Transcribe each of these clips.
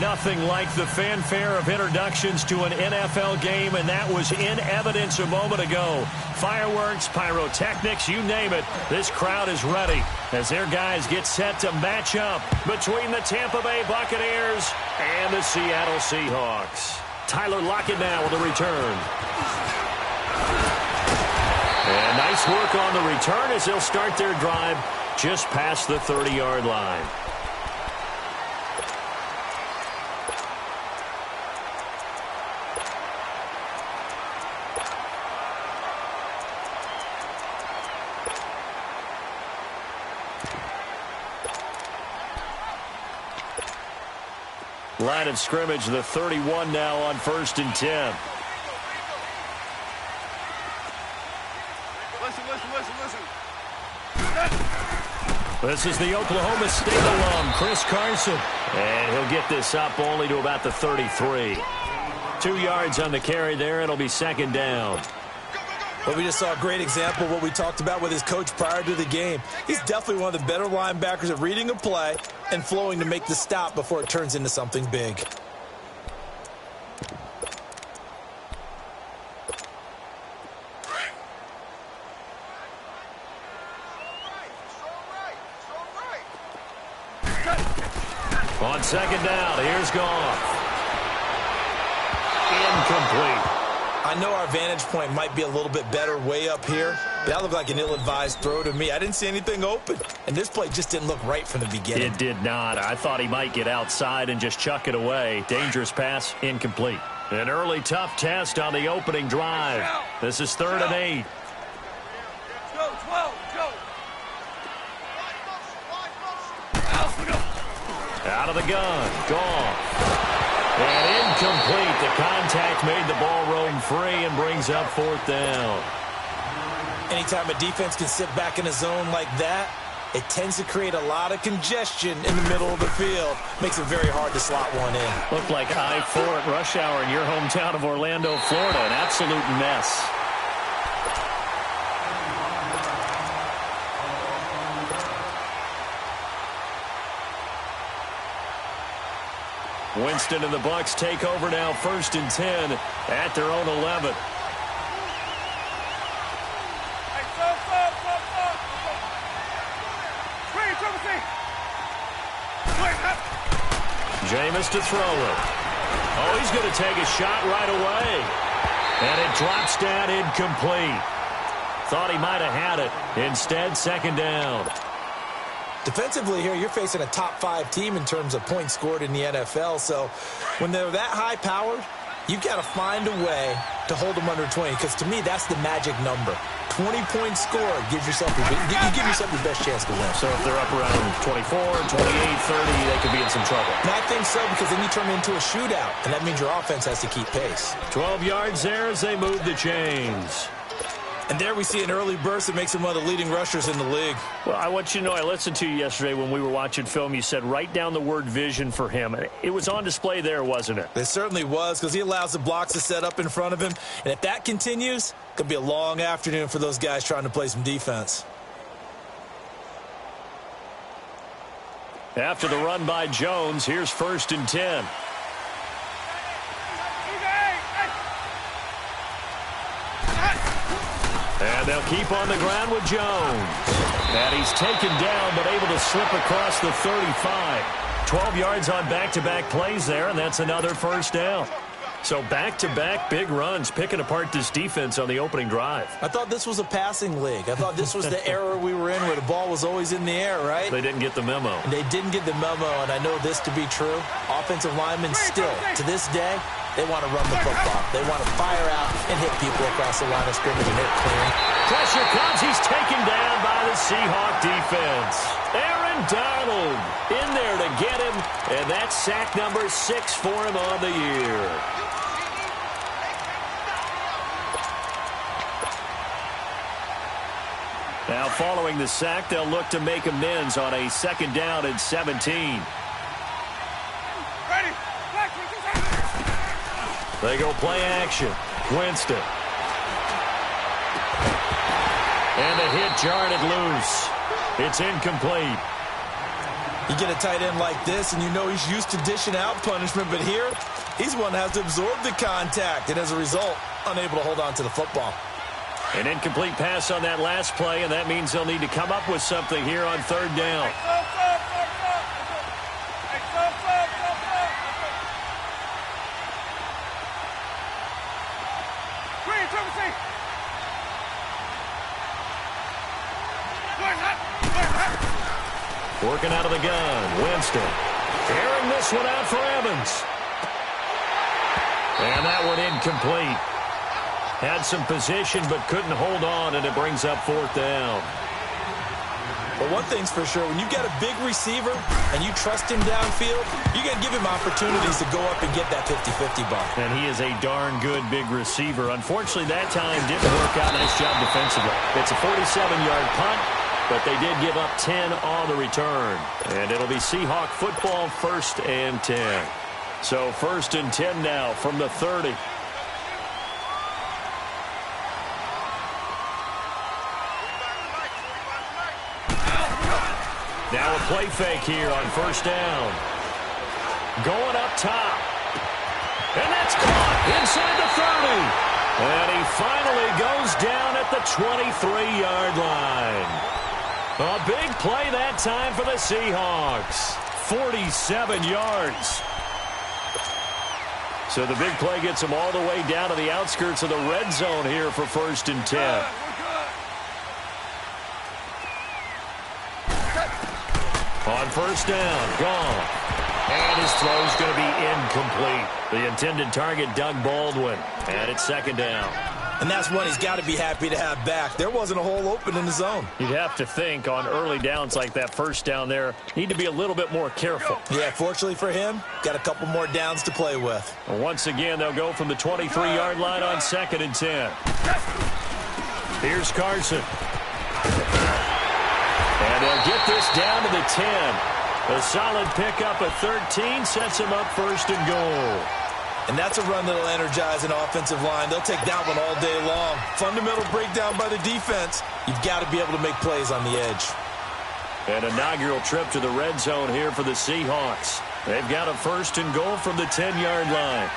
Nothing like the fanfare of introductions to an NFL game, and that was in evidence a moment ago. Fireworks, pyrotechnics, you name it. This crowd is ready as their guys get set to match up between the Tampa Bay Buccaneers and the Seattle Seahawks. Tyler Lockett now with a return. And nice work on the return as they'll start their drive just past the 30-yard line. Line of scrimmage, the 31 now on 1st and 10. Listen. This is the Oklahoma State alum, Chris Carson. And he'll get this up only to about the 33. 2 yards on the carry there. It'll be second down. Well, we just saw a great example of what we talked about with his coach prior to the game. He's definitely one of the better linebackers at reading a play and flowing to make the stop before it turns into something big. On second down, here's Goff. Incomplete. I know our vantage point might be a little bit better way up here, but that looked like an ill-advised throw to me. I didn't see anything open, and this play just didn't look right from the beginning. It did not. I thought he might get outside and just chuck it away. Dangerous pass, incomplete. An early tough test on the opening drive. This is 3rd and 8. Go, 12, go. Out of the gun, Goff. And incomplete. The contact made the ball roam free and brings up 4th down. Anytime a defense can sit back in a zone like that, it tends to create a lot of congestion in the middle of the field. Makes it very hard to slot one in. Looked like I-4 at rush hour in your hometown of Orlando, Florida. An absolute mess. Winston and the Bucs take over now, 1st and 10 at their own 11. Jameis to throw it. Oh, he's going to take a shot right away. And it drops down incomplete. Thought he might have had it. Instead, second down. Defensively here, you're facing a top-5 team in terms of points scored in the NFL. So when they're that high-powered, you've got to find a way to hold them under 20. Because to me, that's the magic number. 20-point score gives yourself you give yourself your best chance to win. So if they're up around 24, 28, 30, they could be in some trouble. And I think so, because then you turn it into a shootout, and that means your offense has to keep pace. 12 yards there as they move the chains. And there we see an early burst that makes him one of the leading rushers in the league. Well, I want you to know, I listened to you yesterday when we were watching film. You said write down the word vision for him. It was on display there, wasn't it? It certainly was, because he allows the blocks to set up in front of him. And if that continues, it could be a long afternoon for those guys trying to play some defense. After the run by Jones, here's 1st and 10. And they'll keep on the ground with Jones. And he's taken down, but able to slip across the 35. 12 yards on back-to-back plays there, and that's another 1st down. So back-to-back big runs, picking apart this defense on the opening drive. I thought this was a passing league. I thought this was the era we were in where the ball was always in the air, right? They didn't get the memo. And they didn't get the memo, and I know this to be true. Offensive linemen still, to this day, they want to run the football. They want to fire out and hit people across the line of scrimmage and hit clean. Pressure comes. He's taken down by the Seahawk defense. Aaron Donald in there to get him, and that's sack number 6 for him on the year. Now following the sack, they'll look to make amends on a 2nd down and 17. They go play action. Winston. And the hit jarred it loose. It's incomplete. You get a tight end like this, and you know he's used to dishing out punishment, but here, he's one that has to absorb the contact, and as a result, unable to hold on to the football. An incomplete pass on that last play, and that means they'll need to come up with something here on third down. Working out of the gun, Winston. Airing this one out for Evans. And that one incomplete. Had some position but couldn't hold on, and it brings up fourth down. But one thing's for sure, when you've got a big receiver and you trust him downfield, you got to give him opportunities to go up and get that 50-50 ball. And he is a darn good big receiver. Unfortunately, that time didn't work out. Nice job defensively. It's a 47-yard punt, but they did give up 10 on the return. And it'll be Seahawk football, 1st and 10. So 1st and 10 now from the 30. Now a play fake here on 1st down. Going up top. And that's caught inside the 30. And he finally goes down at the 23-yard line. A big play that time for the Seahawks. 47 yards. So the big play gets them all the way down to the outskirts of the red zone here for 1st and 10. On 1st down, gone. And his throw's going to be incomplete. The intended target, Doug Baldwin. And it's 2nd down. And that's one he's got to be happy to have back. There wasn't a hole open in the zone. You'd have to think on early downs like that 1st down there, need to be a little bit more careful. Yeah, fortunately for him, got a couple more downs to play with. And once again, they'll go from the 23-yard line on 2nd and 10. Here's Carson. And they'll get this down to the 10. A solid pickup of 13 sets him up 1st and goal. And that's a run that'll energize an offensive line. They'll take that one all day long. Fundamental breakdown by the defense. You've got to be able to make plays on the edge. An inaugural trip to the red zone here for the Seahawks. They've got a 1st and goal from the 10-yard line.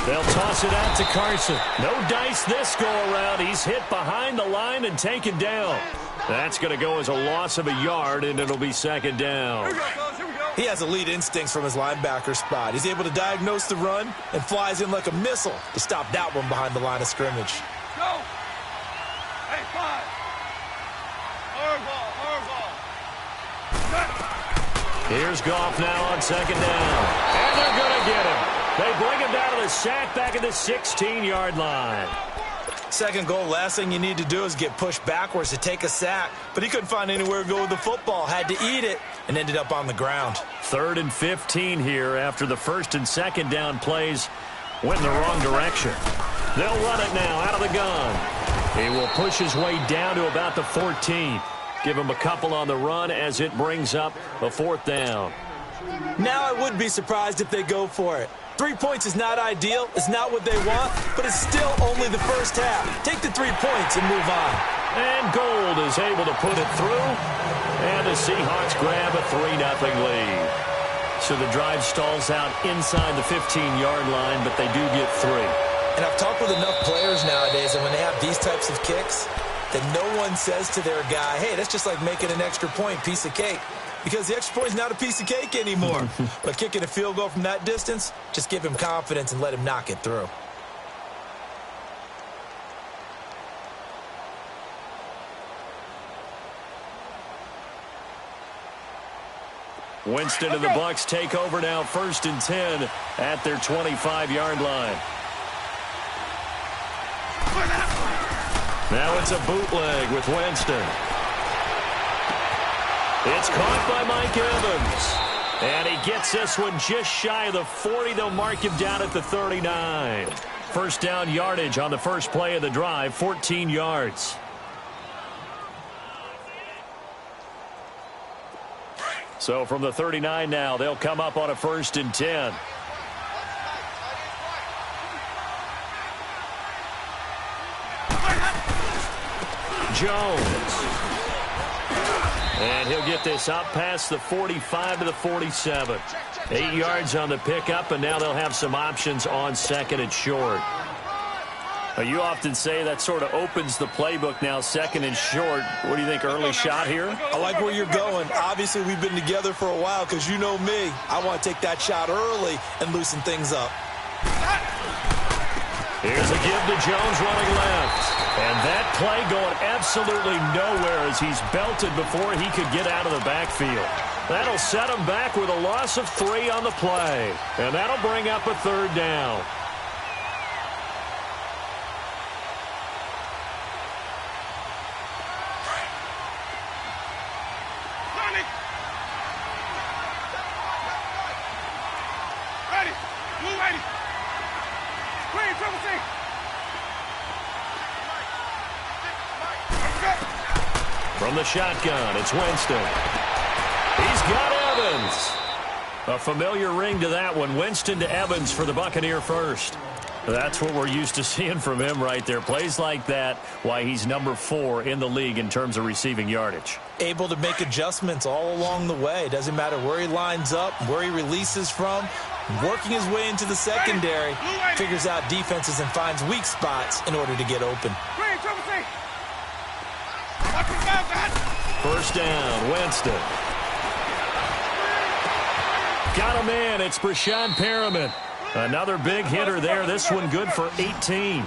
They'll toss it out to Carson. No dice this go-around. He's hit behind the line and taken down. That's going to go as a loss of a yard, and it'll be 2nd down. He has elite instincts from his linebacker spot. He's able to diagnose the run and flies in like a missile to stop that one behind the line of scrimmage. Go! Hey, 5. Hard ball. Here's Goff now on 2nd down. And they're going to get him. They bring him down to the sack back at the 16-yard line. 2nd goal, last thing you need to do is get pushed backwards to take a sack. But he couldn't find anywhere to go with the football. Had to eat it and ended up on the ground. 3rd and 15 here after the 1st and 2nd down plays went in the wrong direction. They'll run it now out of the gun. He will push his way down to about the 14. Give him a couple on the run as it brings up a 4th down. Now I would be surprised if they go for it. 3 points is not ideal. It's not what they want, but it's still only the first half. Take the 3 points and move on. And Gold is able to put it through. And the Seahawks grab a 3-0 lead. So the drive stalls out inside the 15-yard line, but they do get 3. And I've talked with enough players nowadays, and when they have these types of kicks, that no one says to their guy, hey, that's just like making an extra point, piece of cake. Because the extra point is not a piece of cake anymore. But kicking a field goal from that distance, just give him confidence and let him knock it through. Winston and the Bucs take over now, 1st and 10 at their 25-yard line. Now it's a bootleg with Winston. It's caught by Mike Evans. And he gets this one just shy of the 40. They'll mark him down at the 39. 1st down yardage on the first play of the drive, 14 yards. So from the 39 now, they'll come up on a 1st and 10. Jones. And he'll get this up past the 45 to the 47. 8 yards on the pickup, and now they'll have some options on second and short. You often say that sort of opens the playbook now, second and short. What do you think, early shot here? I like where you're going. Obviously, we've been together for a while because you know me. I want to take that shot early and loosen things up. Here's a give to Jones running left. And that play going absolutely nowhere as he's belted before he could get out of the backfield. That'll set him back with a loss of 3 on the play. And that'll bring up a third down. From the shotgun, it's Winston. He's got Evans. A familiar ring to that one. Winston to Evans for the Buccaneer first. That's what we're used to seeing from him right there. Plays like that, why he's number 4 in the league in terms of receiving yardage. Able to make adjustments all along the way. Doesn't matter where he lines up, where he releases from. Working his way into the secondary, figures out defenses and finds weak spots in order to get open. First down, Winston. Got a man. It's Brashad Perriman. Another big hitter there. This one good for 18.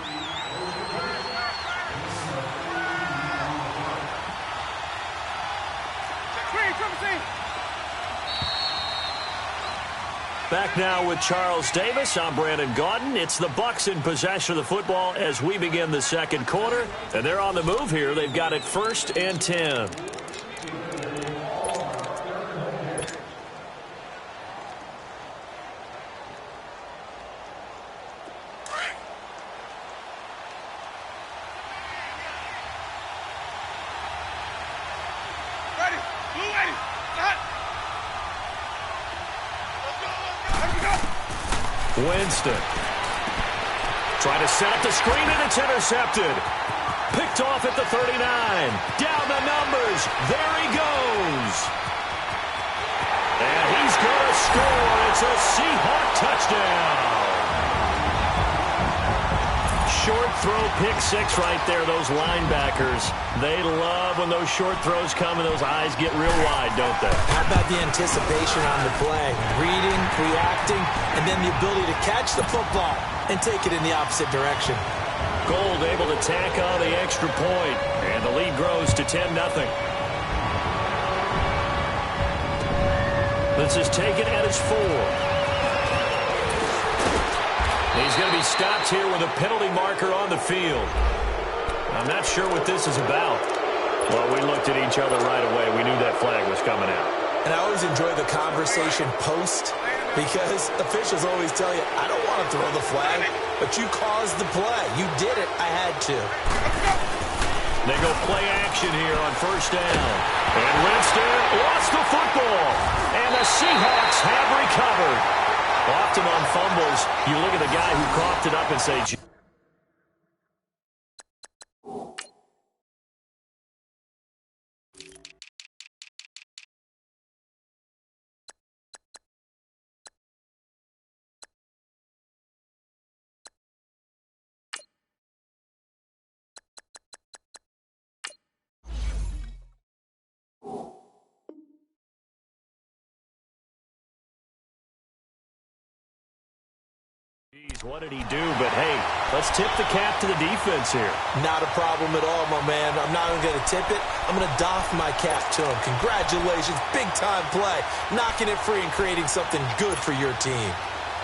Back now with Charles Davis. I'm Brandon Gaudin. It's the Bucs in possession of the football as we begin the second quarter. And they're on the move here. They've got it 1st and 10. Winston. Trying to set up the screen, and it's intercepted. Picked off at the 39. Down the numbers. There he goes. And he's going to score. It's a Seahawk touchdown. Short throw, pick 6 right there. Those linebackers, they love when those short throws come and those eyes get real wide, don't they? How about the anticipation on the play? Reading, reacting, and then the ability to catch the football and take it in the opposite direction. Gold able to tack on the extra point, and the lead grows to 10-0. This is taken at its 4. He's going to be stopped here with a penalty marker on the field. I'm not sure what this is about. Well, we looked at each other right away. We knew that flag was coming out. And I always enjoy the conversation post because officials always tell you, I don't want to throw the flag, but you caused the play. You did it. I had to. They go play action here on first down. And Winston lost the football. And the Seahawks have recovered. Often on fumbles, you look at the guy who coughed it up and say, what did he do? But, hey, let's tip the cap to the defense here. Not a problem at all, my man. I'm not even going to tip it. I'm going to doff my cap to him. Congratulations. Big-time play. Knocking it free and creating something good for your team.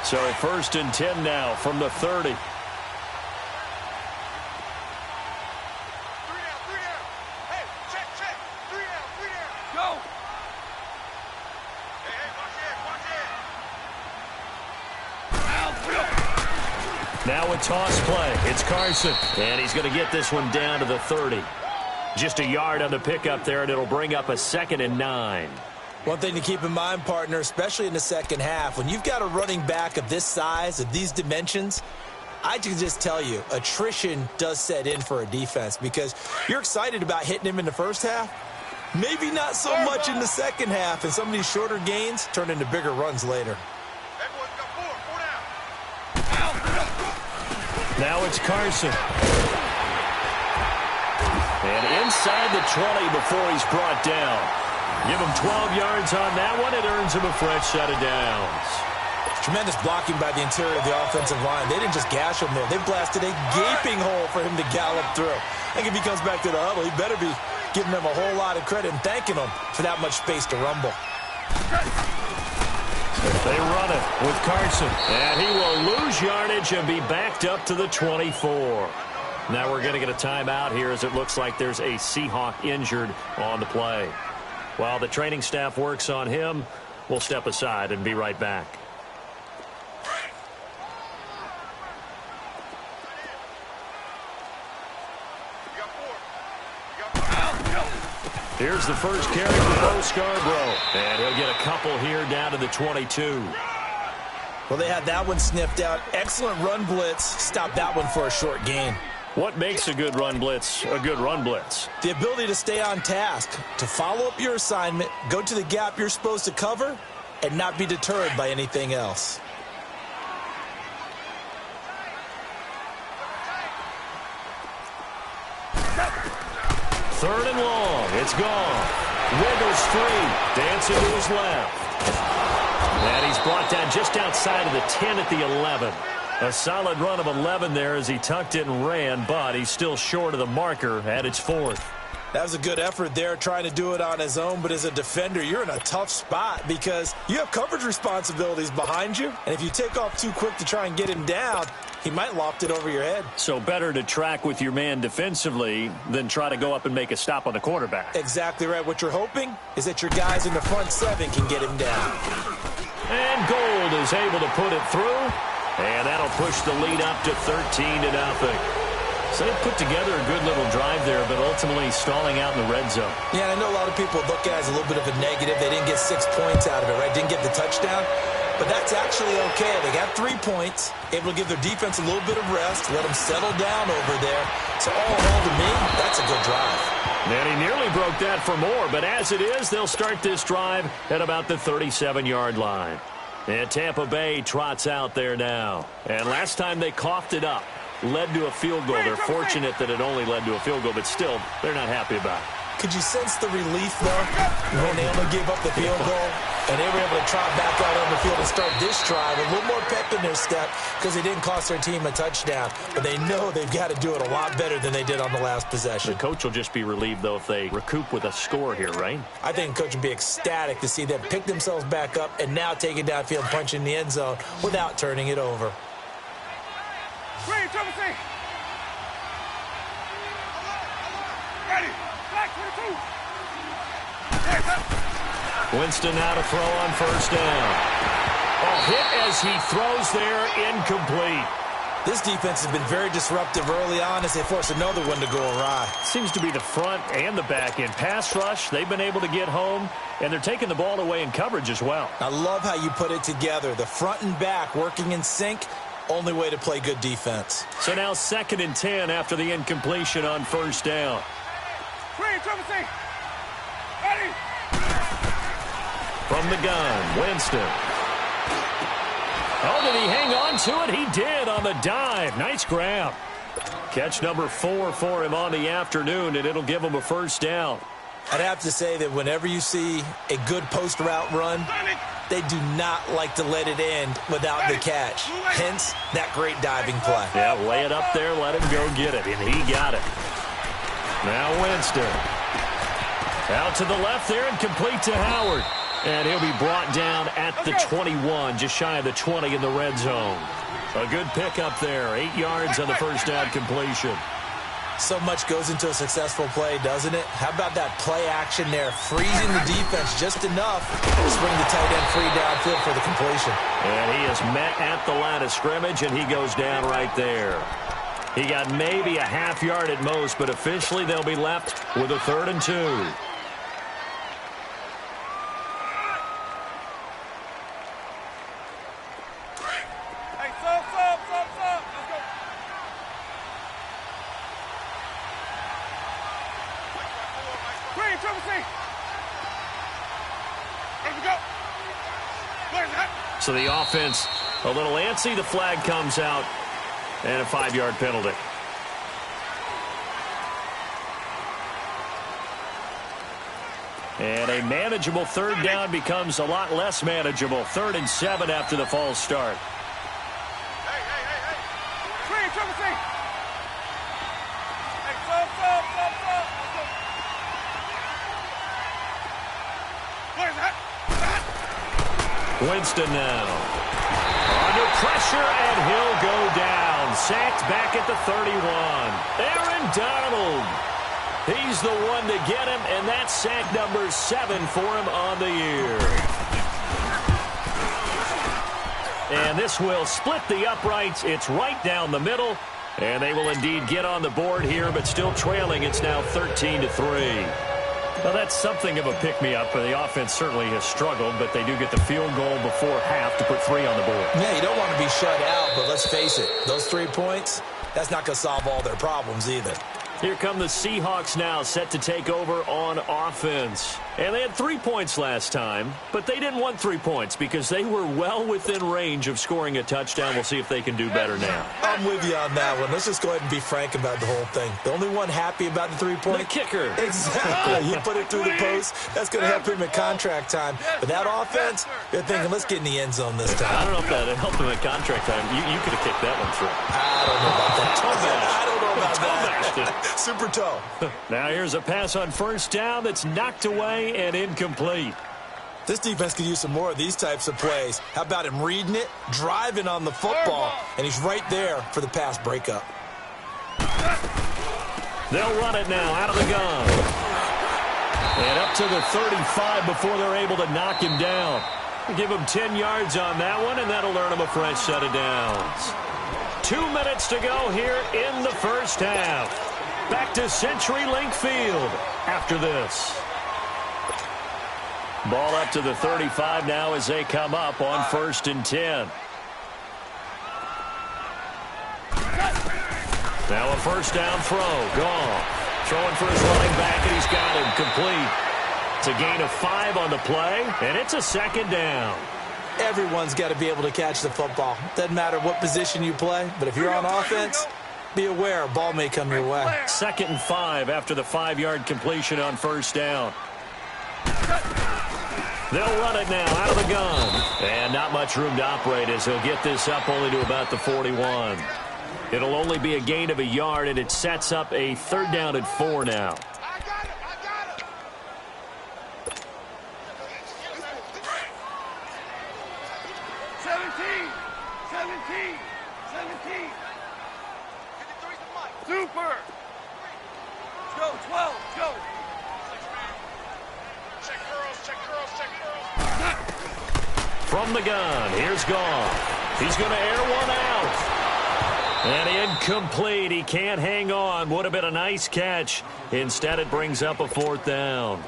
So 1st and 10 now from the 30. Now a toss play. It's Carson. And he's going to get this one down to the 30. Just a yard on the pickup there, and it'll bring up a 2nd and 9. One thing to keep in mind, partner, especially in the second half, when you've got a running back of this size, of these dimensions, I can just tell you, attrition does set in for a defense because you're excited about hitting him in the first half. Maybe not so much in the second half, and some of these shorter gains turn into bigger runs later. Now it's Carson. And inside the 20 before he's brought down. Give him 12 yards on that one. It earns him a fresh set of downs. Tremendous blocking by the interior of the offensive line. They didn't just gash him there. They blasted a gaping hole for him to gallop through. I think if he comes back to the huddle, he better be giving them a whole lot of credit and thanking them for that much space to rumble. They run it with Carson. And he will lose yardage and be backed up to the 24. Now we're going to get a timeout here as it looks like there's a Seahawk injured on the play. While the training staff works on him, we'll step aside and be right back. Here's the first carry for Bo Scarborough. And he'll get a couple here down to the 22. Well, they had that one sniffed out. Excellent run blitz. Stopped that one for a short gain. What makes a good run blitz a good run blitz? The ability to stay on task, to follow up your assignment, go to the gap you're supposed to cover, and not be deterred by anything else. Third and long. It's gone. Wiggles free. Dancing to his left. And he's brought down just outside of the 10 at the 11. A solid run of 11 there as he tucked it and ran, but he's still short of the marker at its 4th. That was a good effort there, trying to do it on his own, but as a defender, you're in a tough spot because you have coverage responsibilities behind you, and if you take off too quick to try and get him down, he might loft it over your head. So better to track with your man defensively than try to go up and make a stop on the quarterback. Exactly right. What you're hoping is that your guys in the front 7 can get him down. And Gold is able to put it through. And that'll push the lead up to 13-0. So they put together a good little drive there, but ultimately stalling out in the red zone. Yeah, and I know a lot of people look at it as a little bit of a negative. They didn't get 6 points out of it, right? Didn't get the touchdown. But that's actually okay. They got 3 points, able to give their defense a little bit of rest, let them settle down over there. So all in all, to me, that's a good drive. And he nearly broke that for more, but as it is, they'll start this drive at about the 37-yard line. And Tampa Bay trots out there now. And last time they coughed it up, led to a field goal. They're fortunate that it only led to a field goal, but still, they're not happy about it. Could you sense the relief, though, when they only gave up the field goal and they were able to trot back out on the field and start this drive with a little more pep in their step because they didn't cost their team a touchdown. But they know they've got to do it a lot better than they did on the last possession. The coach will just be relieved, though, if they recoup with a score here, right? I think the coach would be ecstatic to see them pick themselves back up and now take it downfield, punch in the end zone without turning it over. Winston now to throw on first down. Oh, hit as he throws there, incomplete. This defense has been very disruptive early on as they force another one to go awry. Seems to be the front and the back end. Pass rush, they've been able to get home, and they're taking the ball away in coverage as well. I love how you put it together. The front and back working in sync, only way to play good defense. So now 2nd and 10 after the incompletion on first down. From the gun, Winston. Oh, did he hang on to it? He did on the dive. Nice grab. Catch number 4 for him on the afternoon, and it'll give him a first down. I'd have to say that whenever you see a good post route run, they do not like to let it end without the catch. Hence, that great diving play. Yeah, lay it up there, let him go get it, and he got it. Now Winston. Out to the left there and complete to Howard. And he'll be brought down at the 21, just shy of the 20 in the red zone. A good pickup there, 8 yards on the first down completion. So much goes into a successful play, doesn't it? How about that play action there, freezing the defense just enough to swing the tight end free downfield for the completion. And he is met at the line of scrimmage, and he goes down right there. He got maybe a half yard at most, but officially they'll be left with a 3rd and 2. So the offense a little antsy. The flag comes out, and a 5-yard penalty. And a manageable third down becomes a lot less manageable. 3rd and 7 after the false start. Winston now. Under pressure, and he'll go down. Sacked back at the 31. Aaron Donald. He's the one to get him, and that's sack number 7 for him on the year. And this will split the uprights. It's right down the middle, and they will indeed get on the board here, but still trailing. It's now 13-3. Well, that's something of a pick-me-up, but the offense certainly has struggled, but they do get the field goal before half to put 3 on the board. Yeah, you don't want to be shut out, but let's face it, those 3 points, that's not going to solve all their problems either. Here come the Seahawks now, set to take over on offense. And they had 3 points last time, but they didn't want 3 points because they were well within range of scoring a touchdown. We'll see if they can do better now. I'm with you on that one. Let's just go ahead and be frank about the whole thing. The only one happy about the 3-point? The kicker. Exactly. He put it through the post. That's going to help him at contract time. But that offense, they're thinking, let's get in the end zone this time. I don't know if that helped him at contract time. You could have kicked that one through. I don't know about that. I don't know about that. Super toe. Now here's a pass on first down that's knocked away and incomplete. This defense could use some more of these types of plays. How about him reading it, driving on the football, and he's right there for the pass breakup. They'll run it now out of the gun. And up to the 35 before they're able to knock him down. Give him 10 yards on that one, and that'll earn him a fresh set of downs. 2 minutes to go here in the first half. Back to CenturyLink Field after this. Ball up to the 35 now as they come up on 1st and 10. Now a first down throw. Gone. Throwing for his running back, and he's got him complete. It's a gain of 5 on the play, and it's a 2nd down. Everyone's got to be able to catch the football. Doesn't matter what position you play, but if you're on offense, be aware a ball may come your way. 2nd and 5 after the 5-yard completion on first down. They'll run it now out of the gun. And not much room to operate as he'll get this up only to about the 41. It'll only be a gain of a yard, and it sets up a 3rd down and 4 now. I got it. 17. Super. Let's go, 12. Let's go. From the gun, here's Goff. He's going to air one out. And incomplete. He can't hang on. Would have been a nice catch. Instead, it brings up a 4th down.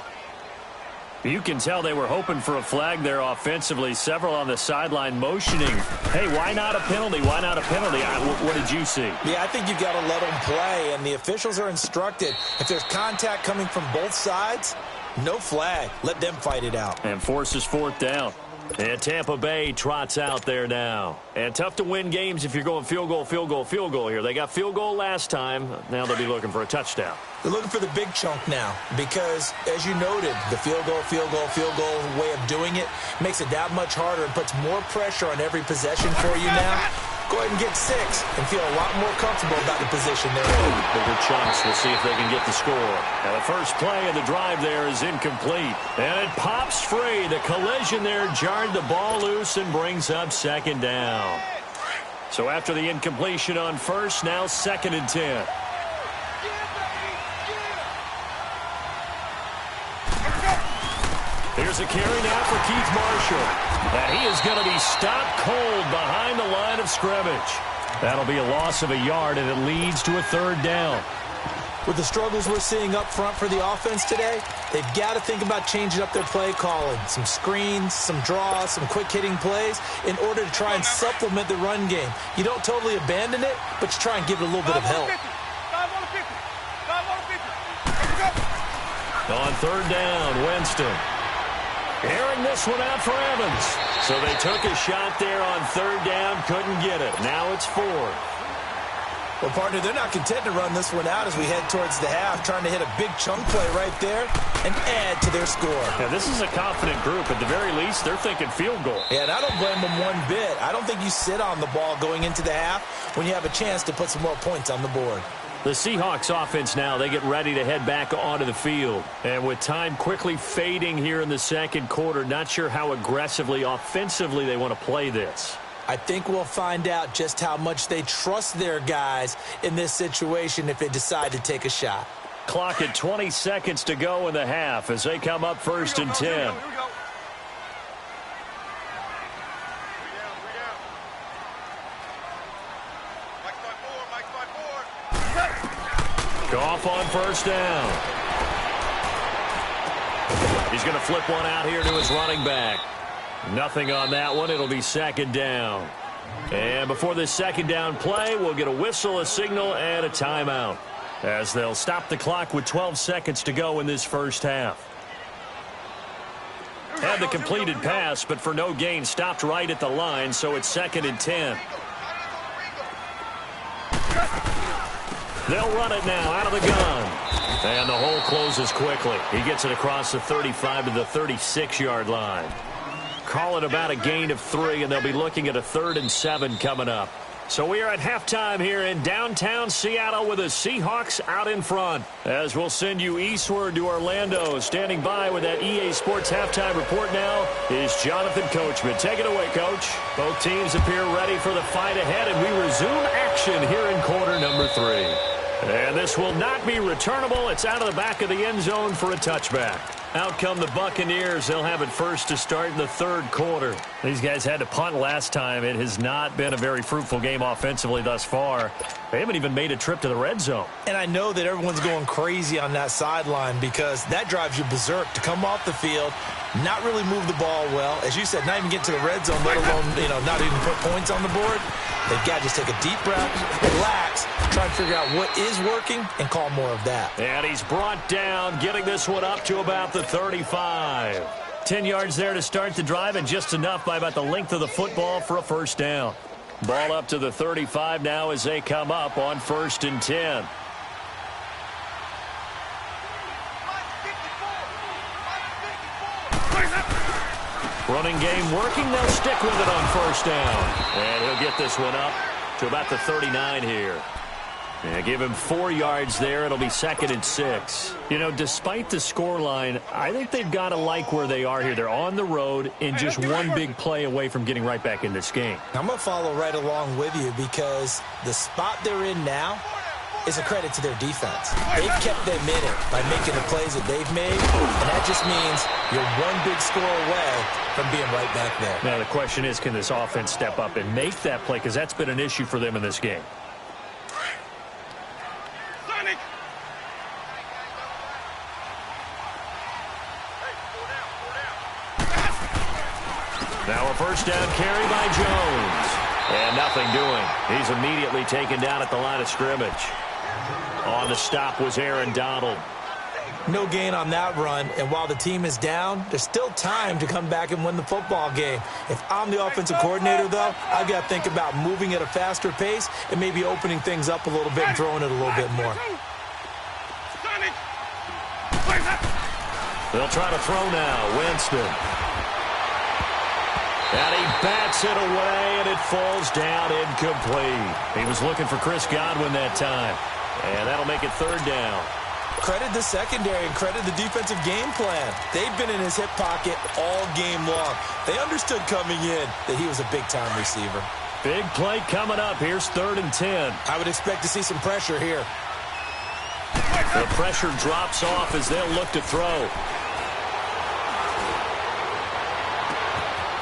You can tell they were hoping for a flag there offensively. Several on the sideline motioning. Hey, why not a penalty? Why not a penalty? What did you see? Yeah, I think you got to let them play, and the officials are instructed. If there's contact coming from both sides, no flag. Let them fight it out. And forces 4th down. And Tampa Bay trots out there now. And tough to win games if you're going field goal here. They got field goal last time. Now they'll be looking for a touchdown. They're looking for the big chunk now because, as you noted, the field goal way of doing it makes it that much harder and puts more pressure on every possession for you now. Go ahead and get 6 and feel a lot more comfortable about the position they're in. Bigger chunks. We'll see if they can get the score. Now the first play of the drive there is incomplete. And it pops free. The collision there jarred the ball loose and brings up 2nd down. So after the incompletion on first, now 2nd and 10. Here's a carry now for Keith Marshall. And he is going to be stopped cold behind the line of scrimmage. That'll be a loss of a yard, and it leads to a 3rd down. With the struggles we're seeing up front for the offense today, they've got to think about changing up their play calling. Some screens, some draws, some quick-hitting plays in order to try and supplement the run game. You don't totally abandon it, but you try and give it a little bit of help. On 3rd down, Winston. Airing this one out for Evans. So they took a shot there on third down, couldn't get it. Now it's 4. Well, partner, they're not content to run this one out as we head towards the half, trying to hit a big chunk play right there and add to their score. Yeah, this is a confident group. At the very least, they're thinking field goal. Yeah, and I don't blame them one bit. I don't think you sit on the ball going into the half when you have a chance to put some more points on the board. The Seahawks offense now, they get ready to head back onto the field. And with time quickly fading here in the second quarter, not sure how aggressively, offensively they want to play this. I think we'll find out just how much they trust their guys in this situation if they decide to take a shot. Clock at 20 seconds to go in the half as they come up first and 10. Goff on first down. He's going to flip one out here to his running back. Nothing on that one. It'll be second down. And before this second down play, we'll get a whistle, a signal, and a timeout, as they'll stop the clock with 12 seconds to go in this first half. Had the completed pass, but for no gain, stopped right at the line, so it's second and 10. They'll run it now out of the gun. And the hole closes quickly. He gets it across the 35 to the 36-yard line. Call it about a gain of 3, and they'll be looking at a 3rd and 7 coming up. So we are at halftime here in downtown Seattle with the Seahawks out in front. As we'll send you eastward to Orlando. Standing by with that EA Sports halftime report now is Jonathan Coachman. Take it away, Coach. Both teams appear ready for the fight ahead, and we resume action here in quarter number 3. And this will not be returnable. It's out of the back of the end zone for a touchback. Out come the Buccaneers. They'll have it first to start in the third quarter. These guys had to punt last time. It has not been a very fruitful game offensively thus far. They haven't even made a trip to the red zone. And I know that everyone's going crazy on that sideline because that drives you berserk to come off the field, not really move the ball well. As you said, not even get to the red zone, let alone, not even put points on the board. They've got to just take a deep breath, relax, try and figure out what is working, and call more of that. And he's brought down, getting this one up to about the 35. 10 yards there to start the drive, and just enough by about the length of the football for a first down. Ball up to the 35 now as they come up on first and 10. Running game working. They'll stick with it on first down. And he'll get this one up to about the 39 here. And give him 4 yards there. It'll be second and 6. Despite the scoreline, I think they've got to like where they are here. They're on the road and just one big play away from getting right back in this game. I'm going to follow right along with you because the spot they're in now is a credit to their defense. They've kept them in it by making the plays that they've made, and that just means you're one big score away from being right back there. Now, the question is, can this offense step up and make that play? Because that's been an issue for them in this game. Now a first down carry by Jones. And nothing doing. He's immediately taken down at the line of scrimmage. On the stop was Aaron Donald. No gain on that run, and while the team is down, there's still time to come back and win the football game. If I'm the offensive coordinator, though, I've got to think about moving at a faster pace and maybe opening things up a little bit and throwing it a little bit more. They'll try to throw now. Winston. And he bats it away, and it falls down incomplete. He was looking for Chris Godwin that time. And that'll make it third down. Credit the secondary and credit the defensive game plan. They've been in his hip pocket all game long. They understood coming in that he was a big-time receiver. Big play coming up. Here's 3rd and 10. I would expect to see some pressure here. The pressure drops off as they'll look to throw.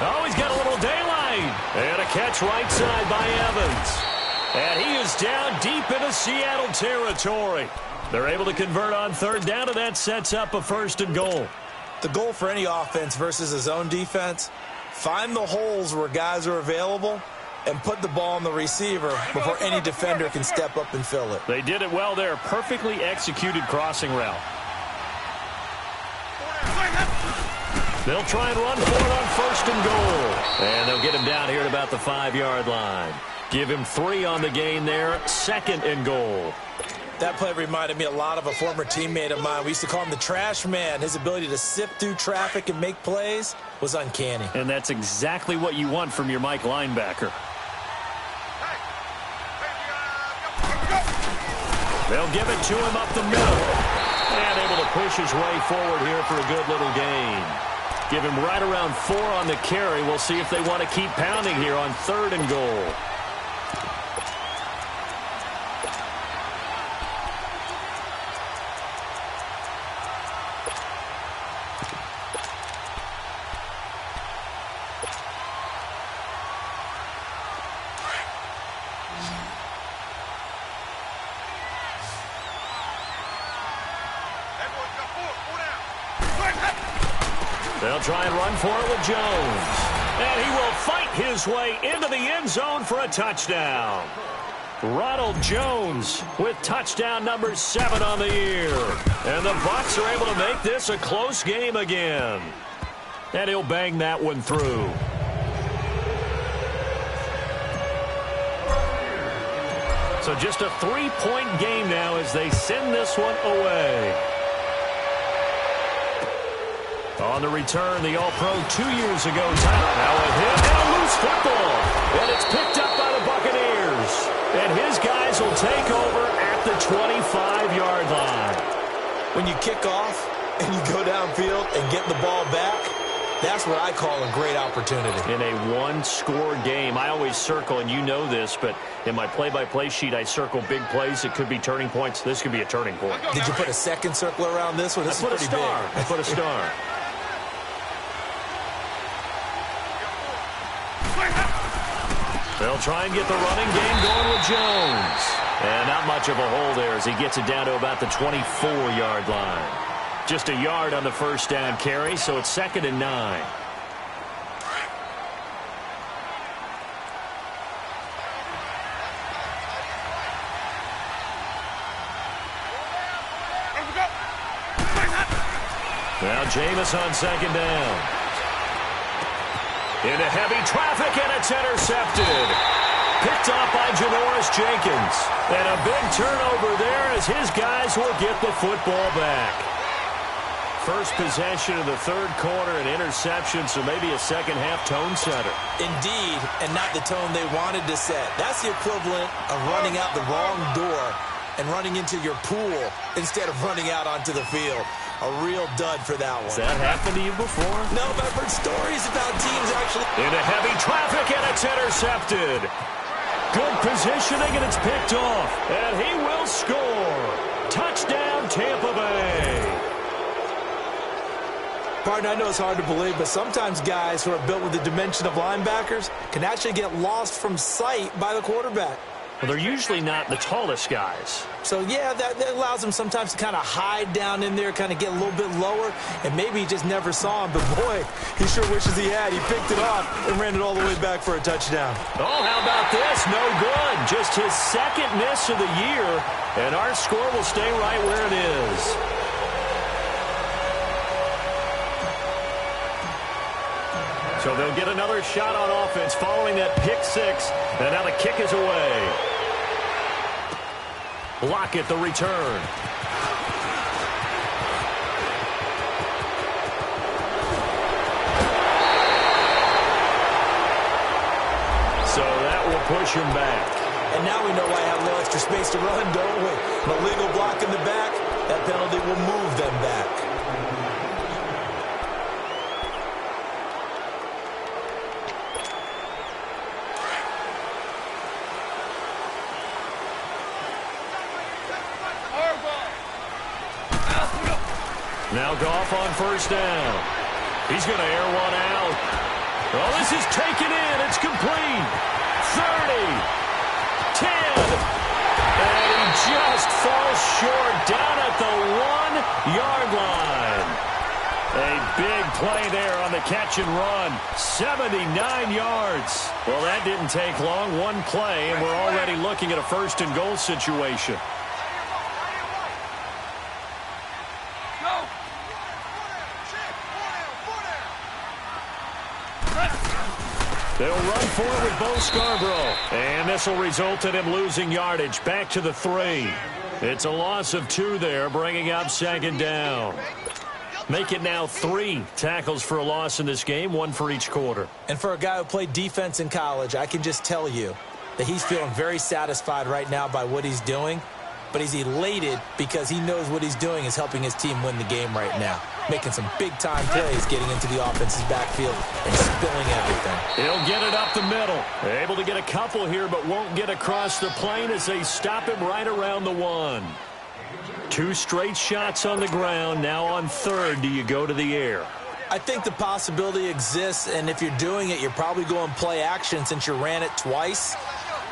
Oh, he's got a little daylight. And a catch right side by Evans. And he is down deep into Seattle territory. They're able to convert on third down, and that sets up a 1st and goal. The goal for any offense versus a zone defense, find the holes where guys are available and put the ball on the receiver before any defender can step up and fill it. They did it well there. Perfectly executed crossing route. They'll try and run for it on 1st and goal. And they'll get him down here at about the 5-yard line. Give him 3 on the gain there. 2nd and goal. That play reminded me a lot of a former teammate of mine. We used to call him the trash man. His ability to sift through traffic and make plays was uncanny. And that's exactly what you want from your Mike linebacker. They'll give it to him up the middle. And able to push his way forward here for a good little gain. Give him right around 4 on the carry. We'll see if they want to keep pounding here on 3rd and goal. They'll try and run for it with Jones. And he will fight his way into the end zone for a touchdown. Ronald Jones with touchdown number 7 on the year. And the Bucs are able to make this a close game again. And he'll bang that one through. So just a 3-point game now as they send this one away. On the return, the All-Pro 2 years ago. Now a hit and a loose football. And it's picked up by the Buccaneers. And his guys will take over at the 25-yard line. When you kick off and you go downfield and get the ball back, that's what I call a great opportunity. In a one-score game, I always circle, and you know this, but in my play-by-play sheet, I circle big plays. It could be turning points. This could be a turning point. Did you put a second circle around this one? This is pretty big. I put a star. They'll try and get the running game going with Jones. And not much of a hole there as he gets it down to about the 24-yard line. Just a yard on the first down carry, so it's 2nd and 9. Now Jameis on 2nd down. Into heavy traffic, and it's intercepted. Picked off by Janoris Jenkins. And a big turnover there as his guys will get the football back. First possession of the 3rd quarter, an interception, so maybe a second-half tone setter. Indeed, and not the tone they wanted to set. That's the equivalent of running out the wrong door and running into your pool instead of running out onto the field. A real dud for that one. Has that happened to you before? No, but I've heard stories about teams actually. Into heavy traffic, and it's intercepted. Good positioning, and it's picked off. And he will score. Touchdown, Tampa Bay. Partner, I know it's hard to believe, but sometimes guys who are built with the dimension of linebackers can actually get lost from sight by the quarterback. Well, they're usually not the tallest guys. So, yeah, that allows them sometimes to kind of hide down in there, kind of get a little bit lower, and maybe he just never saw him. But, boy, he sure wishes he had. He picked it off and ran it all the way back for a touchdown. Oh, how about this? No good. Just his 2nd miss of the year, and our score will stay right where it is. So they'll get another shot on offense following that pick 6, and now the kick is away. Lockett the return. So that will push him back. And now we know why I have a little extra space to run, don't we? An illegal block in the back, that penalty will move them back. Now Goff on 1st down. He's going to air one out. Oh, this is taken in. It's complete. 30. 10. And he just falls short down at the 1-yard line. A big play there on the catch and run. 79 yards. Well, that didn't take long. One play, and we're already looking at a 1st and goal situation. They'll run for it with Bo Scarborough. And this will result in him losing yardage. Back to the 3. It's a loss of 2 there, bringing up second down. Make it now 3 tackles for a loss in this game, 1 for each quarter. And for a guy who played defense in college, I can just tell you that he's feeling very satisfied right now by what he's doing. But he's elated because he knows what he's doing is helping his team win the game right now. Making some big-time plays, getting into the offense's backfield and spilling everything. He'll get it up the middle. Able to get a couple here, but won't get across the plane as they stop him right around the 1. 2 straight shots on the ground. Now on 3rd, do you go to the air? I think the possibility exists, and if you're doing it, you're probably going play action since you ran it twice.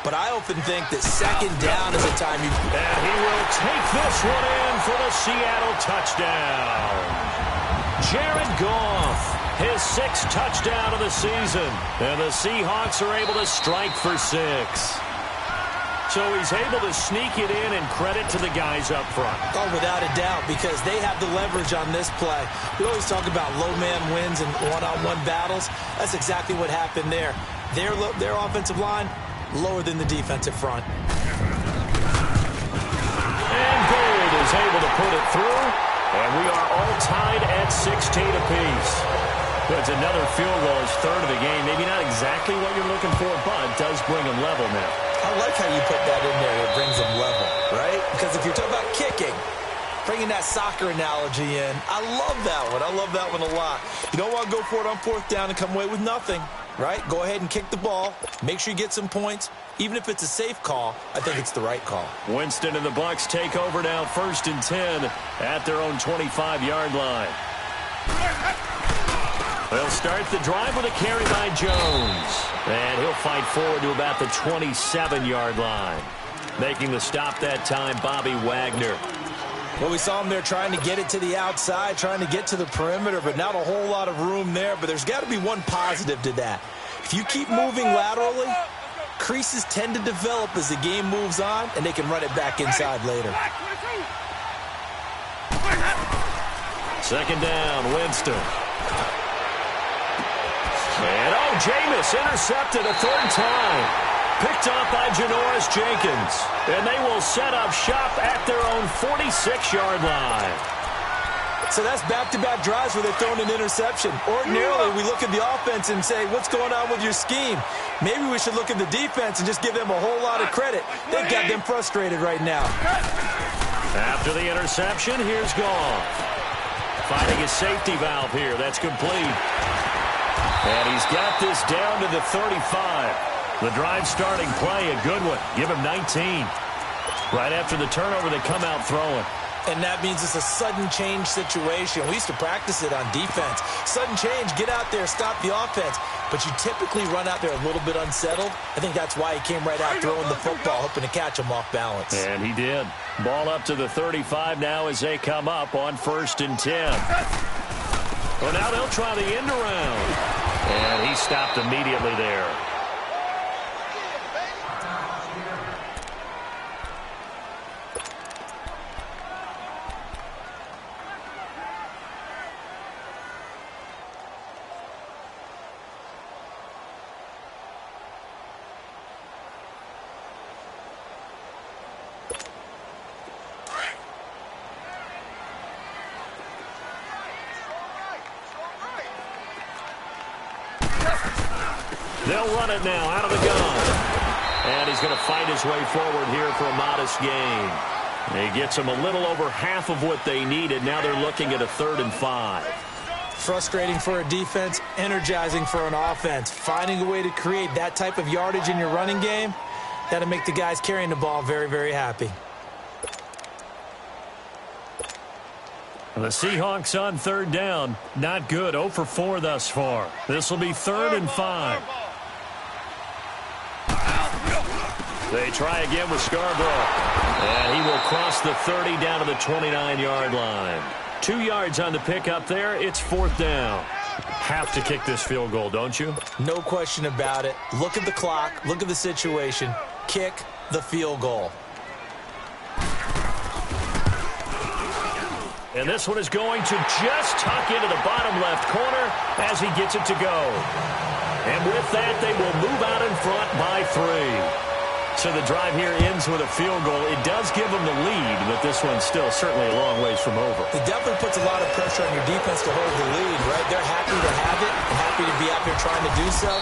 But I often think that second down is the time you... And he will take this one in for the Seattle touchdown. Jared Goff, his 6th touchdown of the season. And the Seahawks are able to strike for 6. So he's able to sneak it in, and credit to the guys up front. Oh, without a doubt, because they have the leverage on this play. We always talk about low man wins and one-on-one battles. That's exactly what happened there. Their offensive line, lower than the defensive front. And Gold is able to put it through, and we are all tied at 16 apiece. That's another field goal, his 3rd of the game. Maybe not exactly what you're looking for, but does bring him level now. I like how you put that in there. It brings them level, right? Because if you're talking about kicking, bringing that soccer analogy in, I love that one. I love that one a lot. You don't want to go for it on 4th down and come away with nothing, right? Go ahead and kick the ball. Make sure you get some points. Even if it's a safe call, I think it's the right call. Winston and the Bucs take over now, 1st and 10 at their own 25-yard line. They'll start the drive with a carry by Jones. And he'll fight forward to about the 27-yard line. Making the stop that time, Bobby Wagner. Well, we saw him there trying to get it to the outside, trying to get to the perimeter, but not a whole lot of room there. But there's got to be one positive to that. If you keep moving laterally, creases tend to develop as the game moves on, and they can run it back inside later. Second down, Winston. And, Jameis intercepted a 3rd time. Picked off by Janoris Jenkins. And they will set up shop at their own 46-yard line. So that's back-to-back drives where they're throwing an interception. Ordinarily, we look at the offense and say, what's going on with your scheme? Maybe we should look at the defense and just give them a whole lot of credit. They've got them frustrated right now. After the interception, here's Goff. Finding his safety valve here. That's complete. And he's got this down to the 35. The drive starting play, a good one. Give him 19. Right after the turnover, they come out throwing. And that means it's a sudden change situation. We used to practice it on defense. Sudden change, get out there, stop the offense. But you typically run out there a little bit unsettled. I think that's why he came right out throwing the football, hoping to catch him off balance. And he did. Ball up to the 35 now as they come up on 1st and 10. Well, now they'll try the end around. And he stopped immediately there. They'll run it now out of the gun. And he's going to fight his way forward here for a modest gain. He gets them a little over half of what they needed. Now they're looking at a 3rd and 5. Frustrating for a defense, energizing for an offense. Finding a way to create that type of yardage in your running game, that'll make the guys carrying the ball very, very happy. The Seahawks on 3rd down. Not good. 0 for 4 thus far. This will be 3rd and 5. They try again with Scarborough. And he will cross the 30 down to the 29-yard line. 2 yards on the pickup there. It's 4th down. Have to kick this field goal, don't you? No question about it. Look at the clock. Look at the situation. Kick the field goal. And this one is going to just tuck into the bottom left corner as he gets it to go. And with that, they will move out in front by 3. So the drive here ends with a field goal. It does give them the lead, but this one's still certainly a long ways from over. It definitely puts a lot of pressure on your defense to hold the lead, right? They're happy to have it and happy to be out there trying to do so.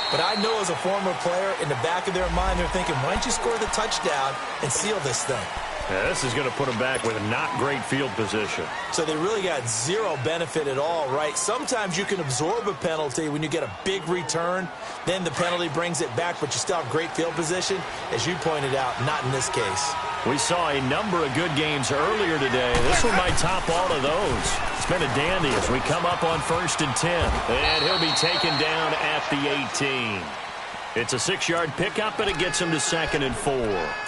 But I know as a former player, in the back of their mind, they're thinking, why don't you score the touchdown and seal this thing? Yeah, this is going to put them back with a not great field position. So they really got zero benefit at all, right? Sometimes you can absorb a penalty when you get a big return. Then the penalty brings it back, but you still have great field position. As you pointed out, not in this case. We saw a number of good games earlier today. This one might top all of those. It's been a dandy as we come up on 1st and 10. And he'll be taken down at the 18. It's a 6-yard pickup, and it gets him to 2nd and 4.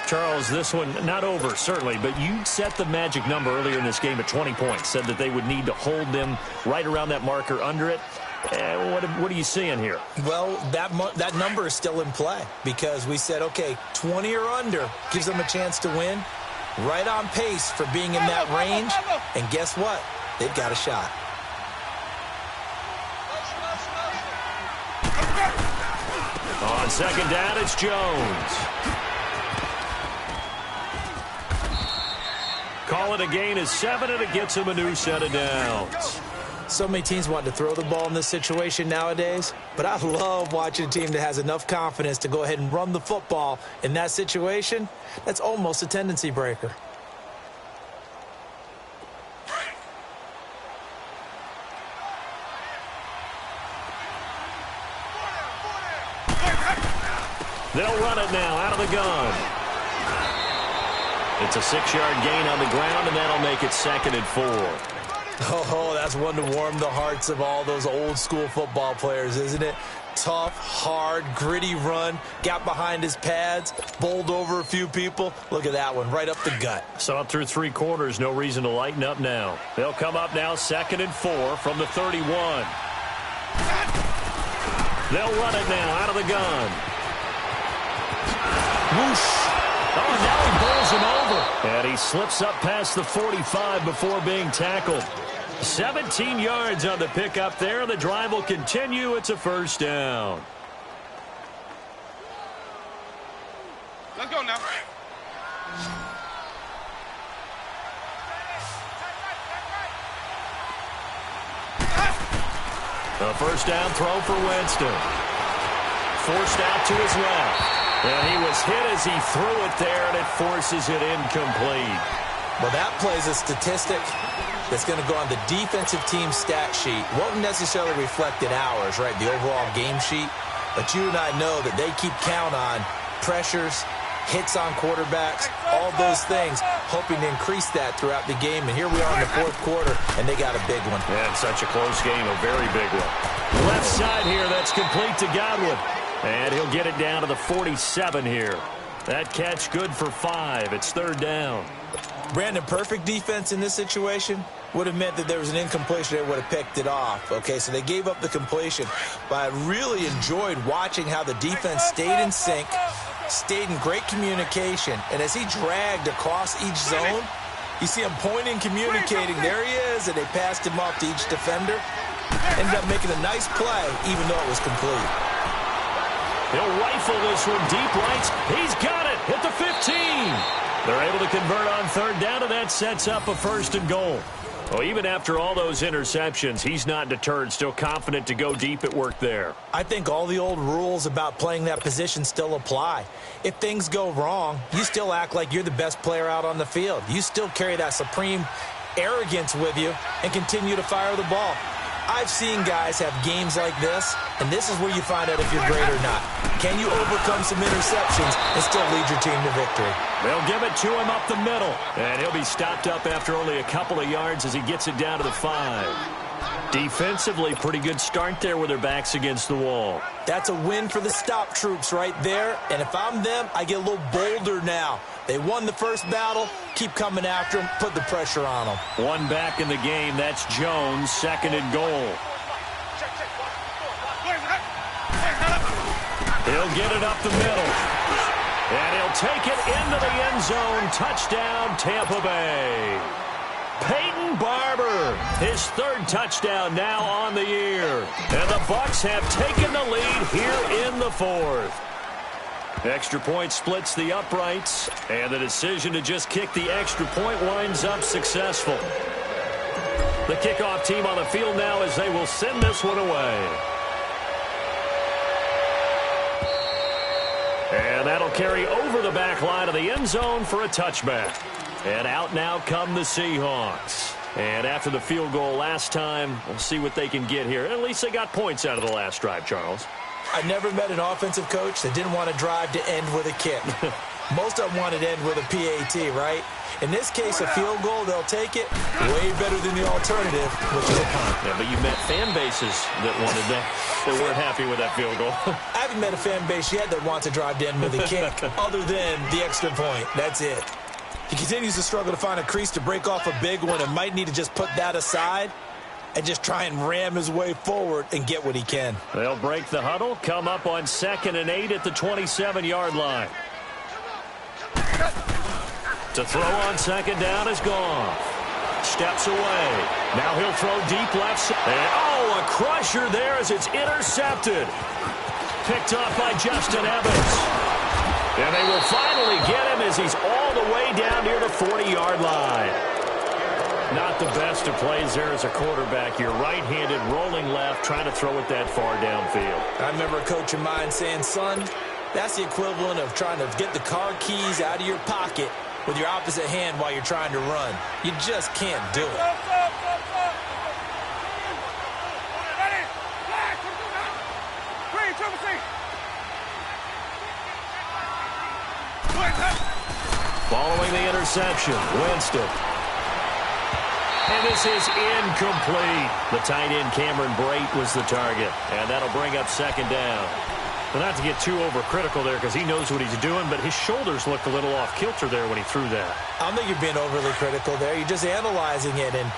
Charles, this one not over, certainly, but you set the magic number earlier in this game at 20 points, said that they would need to hold them right around that marker under it. What are you seeing here? Well, that number is still in play because we said, okay, 20 or under gives them a chance to win. Right on pace for being in that range. And guess what? They've got a shot. On 2nd down, it's Jones. Call it a gain of 7, and it gets him a new set of downs. So many teams want to throw the ball in this situation nowadays, but I love watching a team that has enough confidence to go ahead and run the football in that situation. That's almost a tendency breaker. They'll run it now out of the gun. It's a 6-yard gain on the ground, and that'll make it 2nd and 4. Oh, that's one to warm the hearts of all those old-school football players, isn't it? Tough, hard, gritty run, got behind his pads, bowled over a few people. Look at that one, right up the gut. Saw it through 3 quarters, no reason to lighten up now. They'll come up now 2nd and 4 from the 31. They'll run it now out of the gun. Whoosh. Oh, now he bowls him over. And he slips up past the 45 before being tackled. 17 yards on the pickup there. The drive will continue. It's a 1st down. Let's go now. A 1st down throw for Winston. Forced out to his left. And he was hit as he threw it there, and it forces it incomplete. Well, that plays a statistic that's going to go on the defensive team stat sheet. Won't necessarily reflect in ours, right, the overall game sheet. But you and I know that they keep count on pressures, hits on quarterbacks, all those things, hoping to increase that throughout the game. And here we are in the 4th quarter, and they got a big one. And such a close game, a very big one. Left side here, that's complete to Godwin. And he'll get it down to the 47 here. That catch good for 5. It's 3rd down. Brandon, perfect defense in this situation would have meant that there was an incompletion. They would have picked it off. Okay, so they gave up the completion. But I really enjoyed watching how the defense stayed in sync, stayed in great communication. And as he dragged across each zone, you see him pointing, communicating. There he is, and they passed him off to each defender. Ended up making a nice play, even though it was complete. He'll rifle this one deep right. He's got it at the 15. They're able to convert on 3rd down, and that sets up a 1st and goal. Well, even after all those interceptions, he's not deterred, still confident to go deep at work there. I think all the old rules about playing that position still apply. If things go wrong, you still act like you're the best player out on the field. You still carry that supreme arrogance with you and continue to fire the ball. I've seen guys have games like this, and this is where you find out if you're great or not. Can you overcome some interceptions and still lead your team to victory? They'll give it to him up the middle, and he'll be stopped up after only a couple of yards as he gets it down to the 5. Defensively, pretty good start there with their backs against the wall. That's a win for the stop troops right there, and if I'm them, I get a little bolder now. They won the first battle. Keep coming after them. Put the pressure on them. One back in the game. That's Jones, 2nd and goal. He'll get it up the middle. And he'll take it into the end zone. Touchdown, Tampa Bay. Peyton Barber, his third touchdown now on the year. And the Bucs have taken the lead here in the fourth. Extra point splits the uprights, and the decision to just kick the extra point winds up successful. The kickoff team on the field now as they will send this one away. And that'll carry over the back line of the end zone for a touchback. And out now come the Seahawks. And after the field goal last time, we'll see what they can get here. At least they got points out of the last drive, Charles. I never met an offensive coach that didn't want to drive to end with a kick. Most of them wanted to end with a PAT, right? In this case, a field goal, they'll take it way better than the alternative, which is a punt. Yeah, but you met fan bases that wanted that, that weren't happy with that field goal. I haven't met a fan base yet that wants to drive to end with a kick other than the extra point. That's it. He continues to struggle to find a crease to break off a big one and might need to just put that aside and just try and ram his way forward and get what he can. They'll break the huddle, come up on 2nd and 8 at the 27-yard line. To throw on 2nd down is gone. Steps away. Now he'll throw deep left side. And, oh, a crusher there as it's intercepted. Picked off by Justin Evans. And they will finally get him as he's all the way down near the 40-yard line. Not the best of plays there as a quarterback. You're right-handed, rolling left, trying to throw it that far downfield. I remember a coach of mine saying, son, that's the equivalent of trying to get the car keys out of your pocket with your opposite hand while you're trying to run. You just can't do it. Following the interception, Winston. And this is incomplete. The tight end, Cameron Brate, was the target. And that'll bring up 2nd down. Well, not to get too overcritical there because he knows what he's doing, but his shoulders looked a little off kilter there when he threw that. I don't think you're being overly critical there. You're just analyzing it, and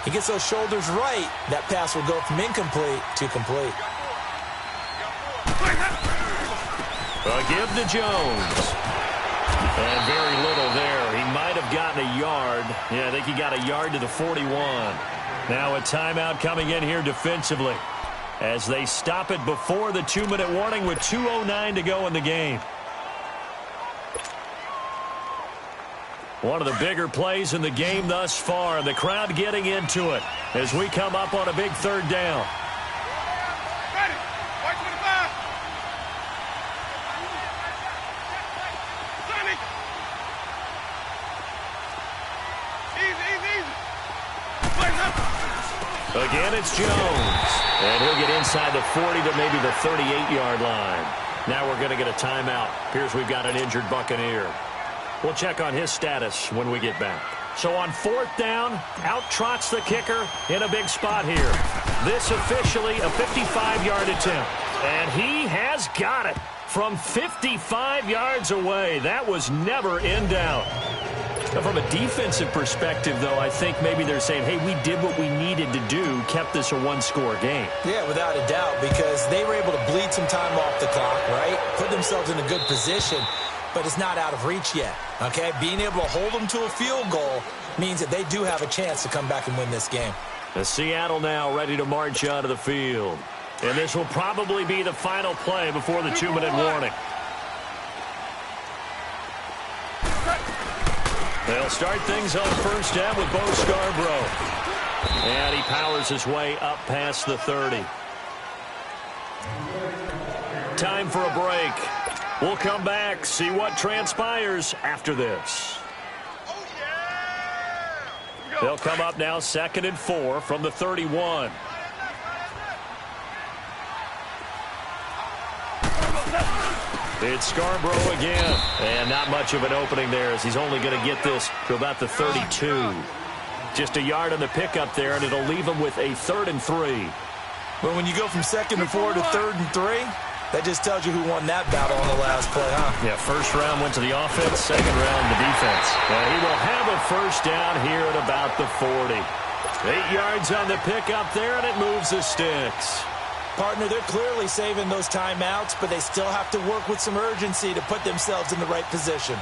he gets those shoulders right. That pass will go from incomplete to complete. A give to Jones. And very little there. He might have gotten a yard. Yeah, I think he got a yard to the 41. Now a timeout coming in here defensively as they stop it before the 2-minute warning with 2:09 to go in the game. One of the bigger plays in the game thus far. The crowd getting into it as we come up on a big 3rd down. Again, it's Jones. And he'll get inside the 40 to maybe the 38-yard line. Now we're going to get a timeout. Appears we've got an injured Buccaneer. We'll check on his status when we get back. So on 4th down, out trots the kicker in a big spot here. This officially a 55-yard attempt. And he has got it from 55 yards away. That was never in doubt. Now, from a defensive perspective, though, I think maybe they're saying, hey, we did what we needed to do, kept this a one-score game. Yeah, without a doubt, because they were able to bleed some time off the clock, right? Put themselves in a good position, but it's not out of reach yet, okay? Being able to hold them to a field goal means that they do have a chance to come back and win this game. The Seattle now ready to march out of the field. And this will probably be the final play before the 2-minute warning. They'll start things on 1st down with Bo Scarborough. And he powers his way up past the 30. Time for a break. We'll come back, see what transpires after this. They'll come up now 2nd and 4 from the 31. It's Scarborough again. And not much of an opening there as he's only going to get this to about the 32. Just a yard on the pickup there, and it'll leave him with a 3rd and 3. But when you go from 2nd and 4 to 3rd and 3, that just tells you who won that battle on the last play, huh? Yeah, 1st round went to the offense, 2nd round the defense. And he will have a 1st down here at about the 40. 8 yards on the pickup there, and it moves the sticks. Partner, they're clearly saving those timeouts, but they still have to work with some urgency to put themselves in the right position.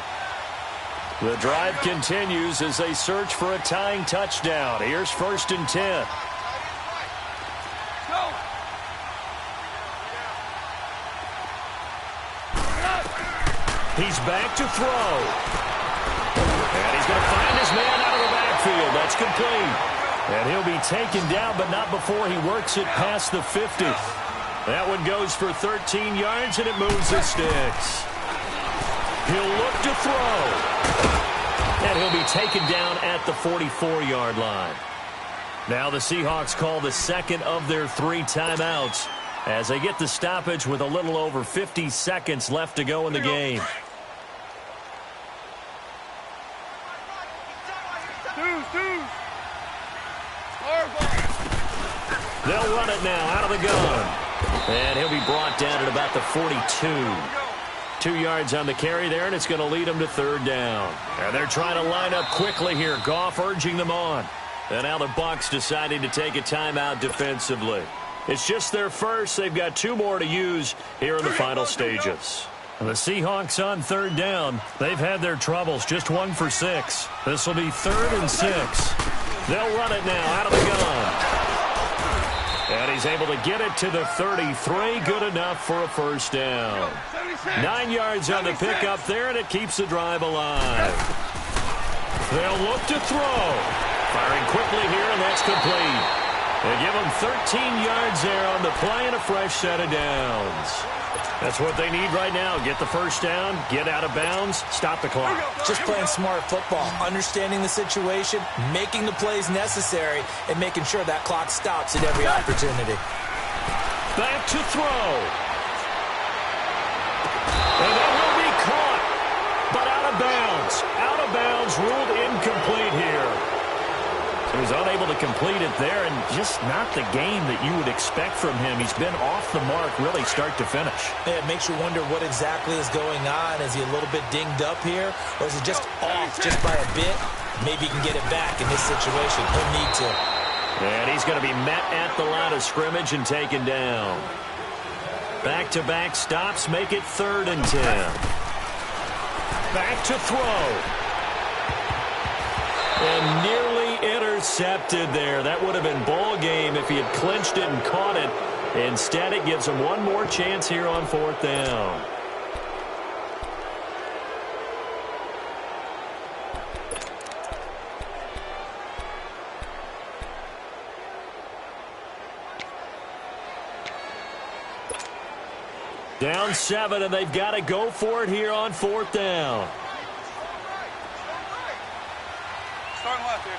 The drive continues as they search for a tying touchdown. Here's 1st and 10. He's back to throw. And he's going to find his man out of the backfield. That's complete. And he'll be taken down, but not before he works it past the 50. That one goes for 13 yards, and it moves the sticks. He'll look to throw. And he'll be taken down at the 44-yard line. Now the Seahawks call the second of their 3 timeouts as they get the stoppage with a little over 50 seconds left to go in the game. They'll run it now out of the gun. And he'll be brought down at about the 42. 2 yards on the carry there, and it's going to lead them to 3rd down. And they're trying to line up quickly here. Goff urging them on. And now the Bucs deciding to take a timeout defensively. It's just their first. They've got 2 more to use here in the final stages. The Seahawks on 3rd down. They've had their troubles. Just 1 for 6. This will be 3rd and 6. They'll run it now out of the gun. And he's able to get it to the 33. Good enough for a 1st down. 9 yards on the pickup there, and it keeps the drive alive. They'll look to throw. Firing quickly here, and that's complete. They give him 13 yards there on the play and a fresh set of downs. That's what they need right now. Get the 1st down, get out of bounds, stop the clock. Just playing smart football, understanding the situation, making the plays necessary, and making sure that clock stops at every opportunity. Back to throw. And that will be caught, but out of bounds. Out of bounds, ruled incomplete here. He was unable to complete it there, and just not the game that you would expect from him. He's been off the mark really start to finish. Yeah, it makes you wonder what exactly is going on. Is he a little bit dinged up here, or is it just off just by a bit? Maybe he can get it back in this situation. He'll need to. And he's going to be met at the line of scrimmage and taken down. Back-to-back stops make it 3rd and 10. Back to throw. And nearly intercepted there. That would have been ball game if he had clinched it and caught it. Instead, it gives him one more chance here on 4th down. Down 7, and they've got to go for it here on 4th down. Starting left here.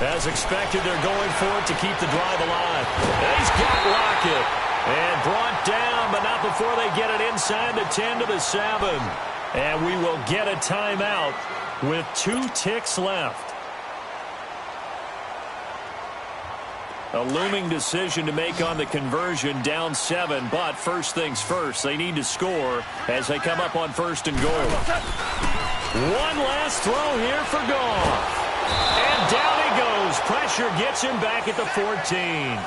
As expected, they're going for it to keep the drive alive. And he's got Lockett. And brought down, but not before they get it inside the 10 to the 7. And we will get a timeout with 2 ticks left. A looming decision to make on the conversion, down 7, but first things first, they need to score as they come up on 1st and goal. One last throw here for Goff. And down he goes. Pressure gets him back at the 14.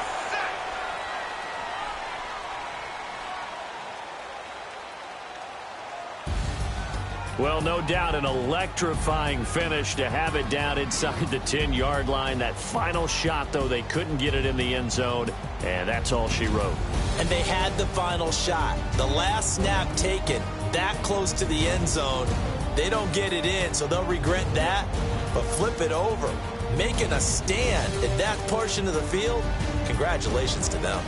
Well, no doubt an electrifying finish to have it down inside the 10-yard line. That final shot, though, they couldn't get it in the end zone, and that's all she wrote. And they had the final shot. The last snap taken that close to the end zone. They don't get it in, so they'll regret that. But flip it over, making a stand in that portion of the field, congratulations to them.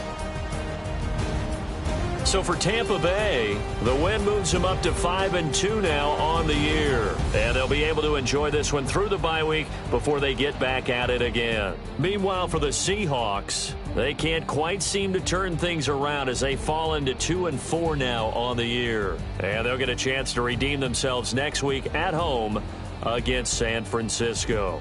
So for Tampa Bay, the win moves them up to 5-2 now on the year. And they'll be able to enjoy this one through the bye week before they get back at it again. Meanwhile, for the Seahawks, they can't quite seem to turn things around as they fall into 2-4 now on the year. And they'll get a chance to redeem themselves next week at home against San Francisco.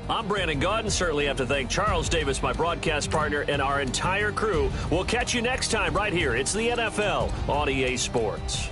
I'm Brandon Gaudin. Certainly have to thank Charles Davis, my broadcast partner, and our entire crew. We'll catch you next time right here. It's the NFL on EA Sports.